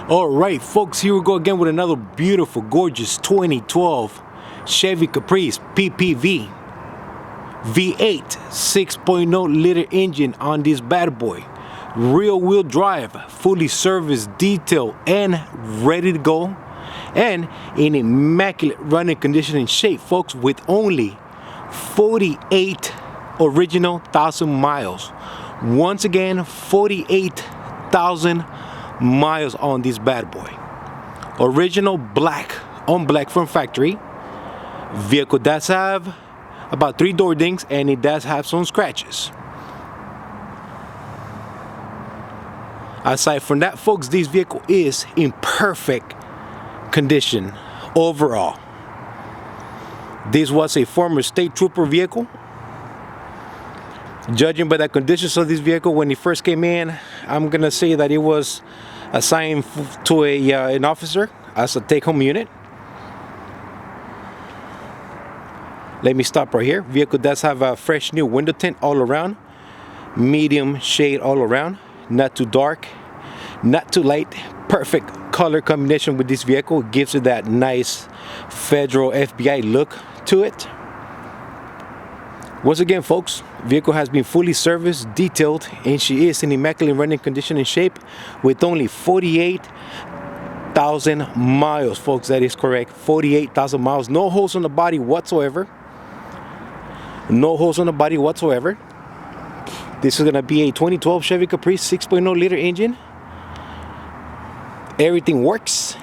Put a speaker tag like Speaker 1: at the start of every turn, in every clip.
Speaker 1: Alright folks, here we go again with another beautiful, gorgeous 2012 Chevy Caprice PPV V8 6.0 liter engine on this bad boy. Rear wheel drive, fully serviced, detailed, and ready to go. And in immaculate running condition and shape, folks, with only 48 original thousand miles. Once again, 48,000 miles on this bad boy. Original black on black from factory. Vehicle does have about 3 door dings and it does have some scratches. Aside from that, folks, this vehicle is in perfect condition overall. This was a former state trooper vehicle. Judging by the conditions of this vehicle when it first came in, I'm gonna say that it was assigned to an officer as a take-home unit. Let me stop right here. Vehicle does have a fresh new window tint all around, medium shade all around, not too dark, not too light. Perfect color combination with this vehicle. Gives it that nice federal FBI look to it. Once again, folks, vehicle has been fully serviced, detailed, and she is in immaculate running condition and shape with only 48,000 miles, folks. That is correct, 48,000 miles. No holes on the body whatsoever. No holes on the body whatsoever. This is gonna be a 2012 Chevy Caprice 6.0 liter engine. Everything works.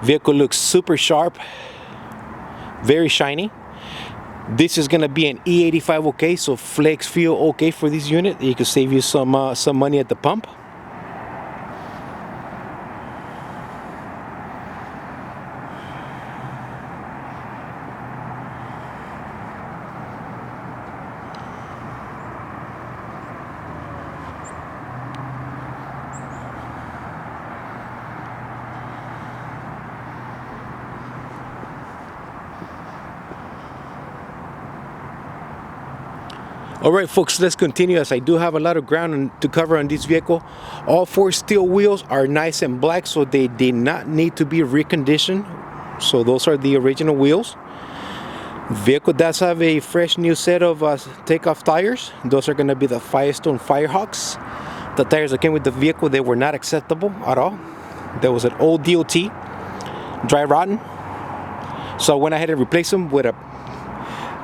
Speaker 1: Vehicle looks super sharp, very shiny. This is gonna be an E85 okay, so flex fuel okay for this unit. It could save you some money at the pump. Alright folks, let's continue as I do have a lot of ground to cover on this vehicle. All 4 steel wheels are nice and black, so they did not need to be reconditioned. So those are the original wheels. Vehicle does have a fresh new set of takeoff tires. Those are going to be the Firestone Firehawks. The tires that came with the vehicle, they were not acceptable at all. There was an old DOT, dry rotten. So I went ahead and replaced them with a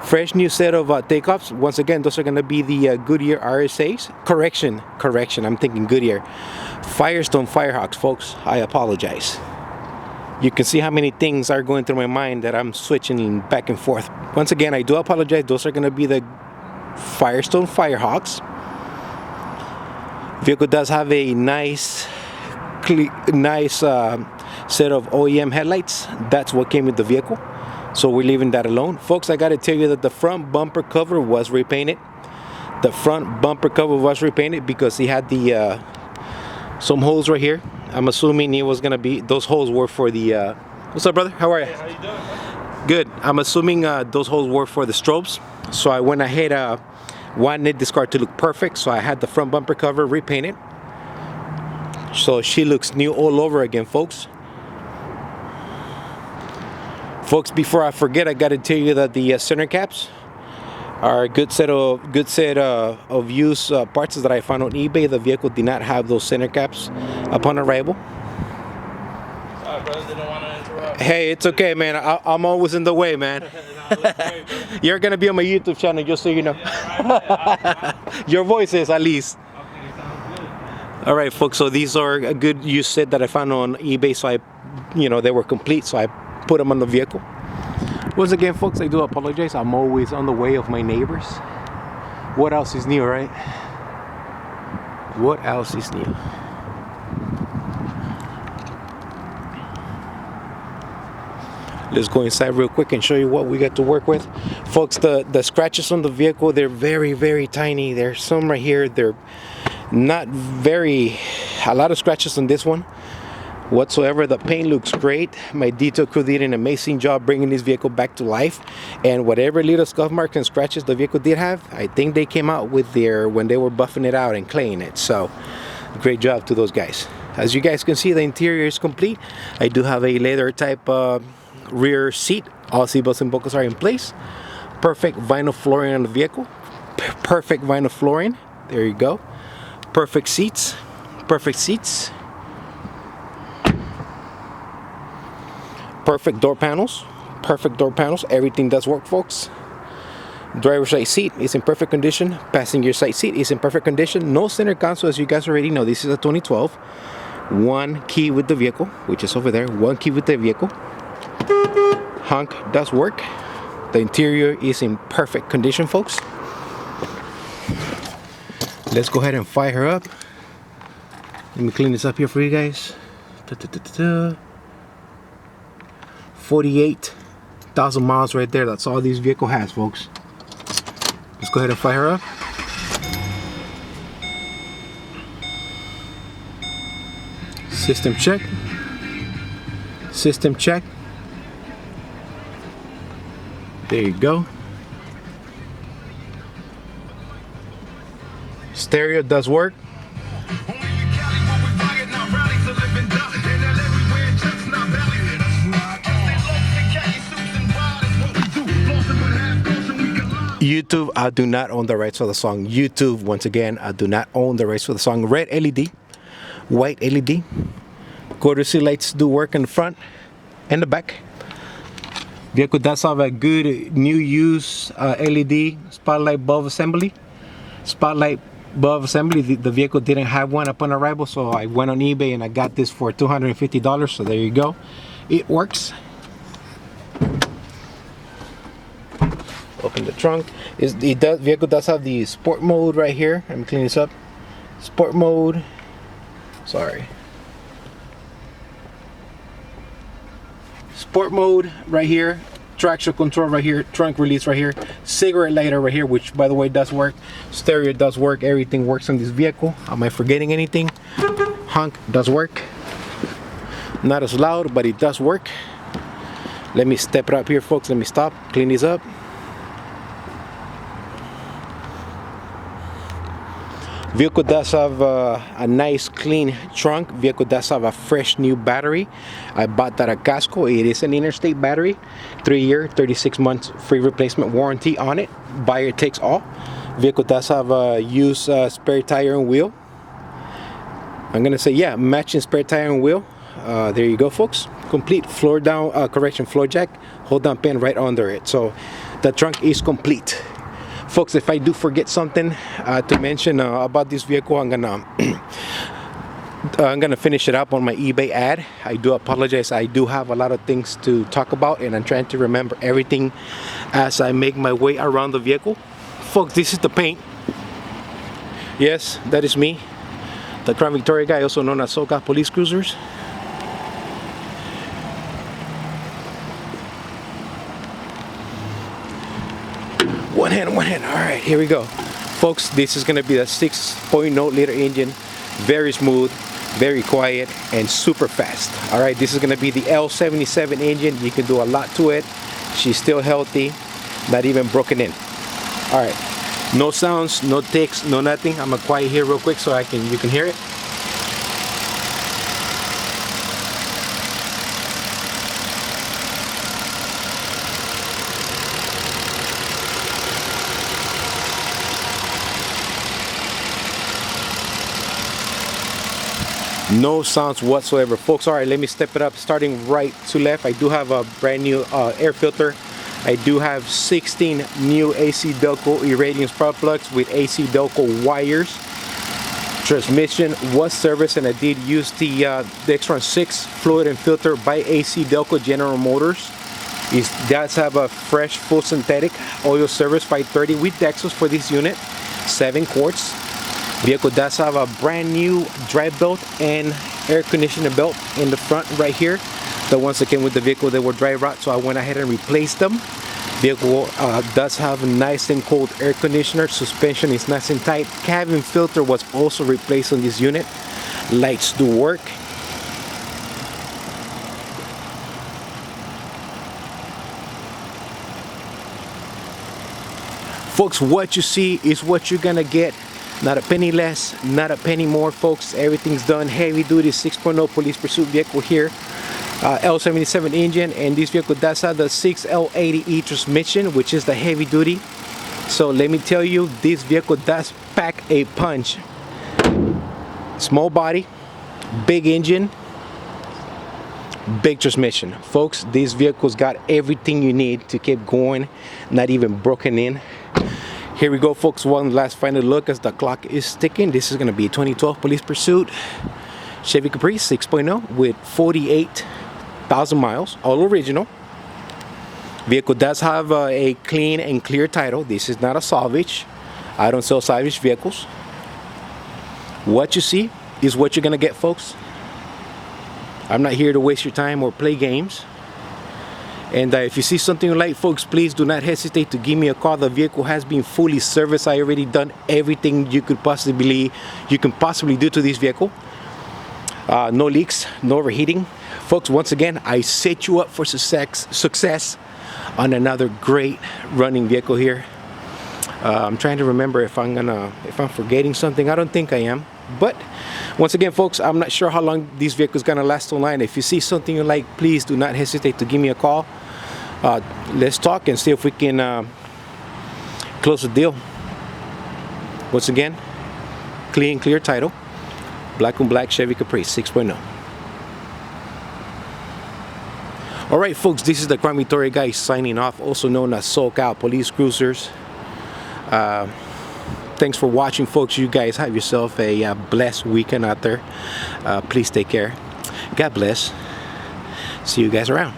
Speaker 1: fresh new set of takeoffs. Once again, those are going to be the Goodyear RSAs. Correction, I'm thinking Goodyear. Firestone Firehawks, folks. I apologize. You can see how many things are going through my mind that I'm switching back and forth. Once again, I do apologize. Those are going to be the Firestone Firehawks. Vehicle does have a nice set of OEM headlights. That's what came with the vehicle. So we're leaving that alone. Folks, I gotta tell you that the front bumper cover was repainted. The front bumper cover was repainted because he had the some holes right here. I'm assuming it was gonna be, those holes were for the what's up, brother? How are you?
Speaker 2: Hey, how you doing?
Speaker 1: Good. I'm assuming those holes were for the strobes. So I went ahead, wanted this car to look perfect, so I had the front bumper cover repainted. So she looks new all over again, folks. Folks, before I forget, I got to tell you that the center caps are a good set of used parts that I found on eBay. The vehicle did not have those center caps upon arrival.
Speaker 2: Sorry, brother, didn't want to interrupt.
Speaker 1: Hey, it's okay, man. I'm always in the way, man.
Speaker 2: Great,
Speaker 1: You're gonna be on my YouTube channel, just so you know. Your voice is, at least.
Speaker 2: Okay, sounds good.
Speaker 1: All right, folks. So these are a good used set that I found on eBay. So they were complete. So I put them on the vehicle. Once again, folks, I do apologize. I'm always on the way of my neighbors. What else is new, right? What else is new? Let's go inside real quick and show you what we got to work with. Folks, the scratches on the vehicle, they're very, very tiny. There's some right here. They're not very, a lot of scratches on this one whatsoever. The paint looks great. My detail crew did an amazing job bringing this vehicle back to life, and whatever little scuff marks and scratches the vehicle did have, I think they came out with when they were buffing it out and claying it. So great job to those guys. As you guys can see, the interior is complete. I do have a leather type rear seat. All seat belts and buckles are in place. Perfect vinyl flooring on the vehicle. Perfect vinyl flooring. There you go. Perfect seats. Perfect seats. Perfect door panels. Perfect door panels. Everything does work, folks. Driver's side seat is in perfect condition. Passenger side seat is in perfect condition. No center console, as you guys already know. This is a 2012. One key with the vehicle, which is over there. One key with the vehicle. Honk does work. The interior is in perfect condition, folks. Let's go ahead and fire her up. Let me clean this up here for you guys. 48,000 miles right there. That's all this vehicle has, folks. Let's go ahead and fire her up. System check. System check. There you go. Stereo does work. YouTube, I do not own the rights for the song. YouTube, once again, I do not own the rights for the song. Red LED, white LED. Courtesy lights do work in the front and the back. Vehicle does have a good new use LED spotlight bulb assembly. Spotlight bulb assembly. The vehicle didn't have one upon arrival, so I went on eBay and I got this for $250. So there you go. It works. Open the trunk. Vehicle does have the sport mode right here. Let me clean this up. Sport mode. Sorry. Sport mode right here. Traction control right here. Trunk release right here. Cigarette lighter right here, which by the way does work. Stereo does work. Everything works on this vehicle. Am I forgetting anything? Honk does work. Not as loud, but it does work. Let me step it up here, folks. Let me stop. Clean this up. Vehicle does have a nice clean trunk. Vehicle does have a fresh new battery. I bought that at Costco. It is an interstate battery. 3-year, 36 months free replacement warranty on it. Buyer takes all. Vehicle does have a used spare tire and wheel. I'm gonna say, yeah, matching spare tire and wheel. There you go, folks. Complete floor down, floor jack, hold down pin right under it. So the trunk is complete. Folks, if I do forget something to mention about this vehicle, I'm gonna finish it up on my eBay ad. I do apologize. I do have a lot of things to talk about, and I'm trying to remember everything as I make my way around the vehicle. Folks, this is the paint. Yes, that is me, the Crown Victoria guy, also known as SoCal Police Cruisers. One hand. All right, here we go. Folks, this is gonna be the 6.0 liter engine. Very smooth, very quiet, and super fast. All right, this is gonna be the L77 engine. You can do a lot to it. She's still healthy, not even broken in. All right, no sounds, no ticks, no nothing. I'm gonna quiet here real quick so you can hear it. No sounds whatsoever, folks. All right, let me step it up. Starting right to left, I do have a brand new air filter. I do have 16 new AC Delco irradiance spark plugs with AC Delco wires. Transmission was serviced, and I did use the Dextron 6 fluid and filter by AC Delco General Motors. It does have a fresh full synthetic oil service 530 with Dexos for this unit, 7 quarts. Vehicle does have a brand new drive belt and air conditioner belt in the front right here. The ones that came with the vehicle, they were dry rot, so I went ahead and replaced them. Vehicle does have a nice and cold air conditioner. Suspension is nice and tight. Cabin filter was also replaced on this unit. Lights do work. Folks, what you see is what you're gonna get. Not a penny less, not a penny more, folks. Everything's done. Heavy duty 6.0 police pursuit vehicle here. L77 engine, and this vehicle does have the 6L80E transmission, which is the heavy duty. So let me tell you, this vehicle does pack a punch. Small body, big engine, big transmission. Folks, this vehicle's got everything you need to keep going, not even broken in. Here we go, folks. One last final look as the clock is ticking. This is going to be a 2012 police pursuit Chevy Caprice 6.0 with 48,000 miles, all original. Vehicle does have a clean and clear title. This is not a salvage. I don't sell salvage vehicles. What you see is what you're gonna get, folks. I'm not here to waste your time or play games. And if you see something you like, folks, please do not hesitate to give me a call. The vehicle has been fully serviced. I already done everything you can possibly do to this vehicle. No leaks, no overheating. Folks, once again, I set you up for success on another great running vehicle here. I'm trying to remember if I'm forgetting something. I don't think I am. But once again, folks, I'm not sure how long this vehicle is gonna last online. If you see something you like, please do not hesitate to give me a call. Let's talk and see if we can close the deal. Once again, clean, clear title, black on black Chevy Caprice 6.0. All right, folks, this is the Crime Victoria guy signing off, also known as SoCal Police Cruisers. Thanks for watching, folks. You guys have yourself a blessed weekend out there. Please take care. God bless. See you guys around.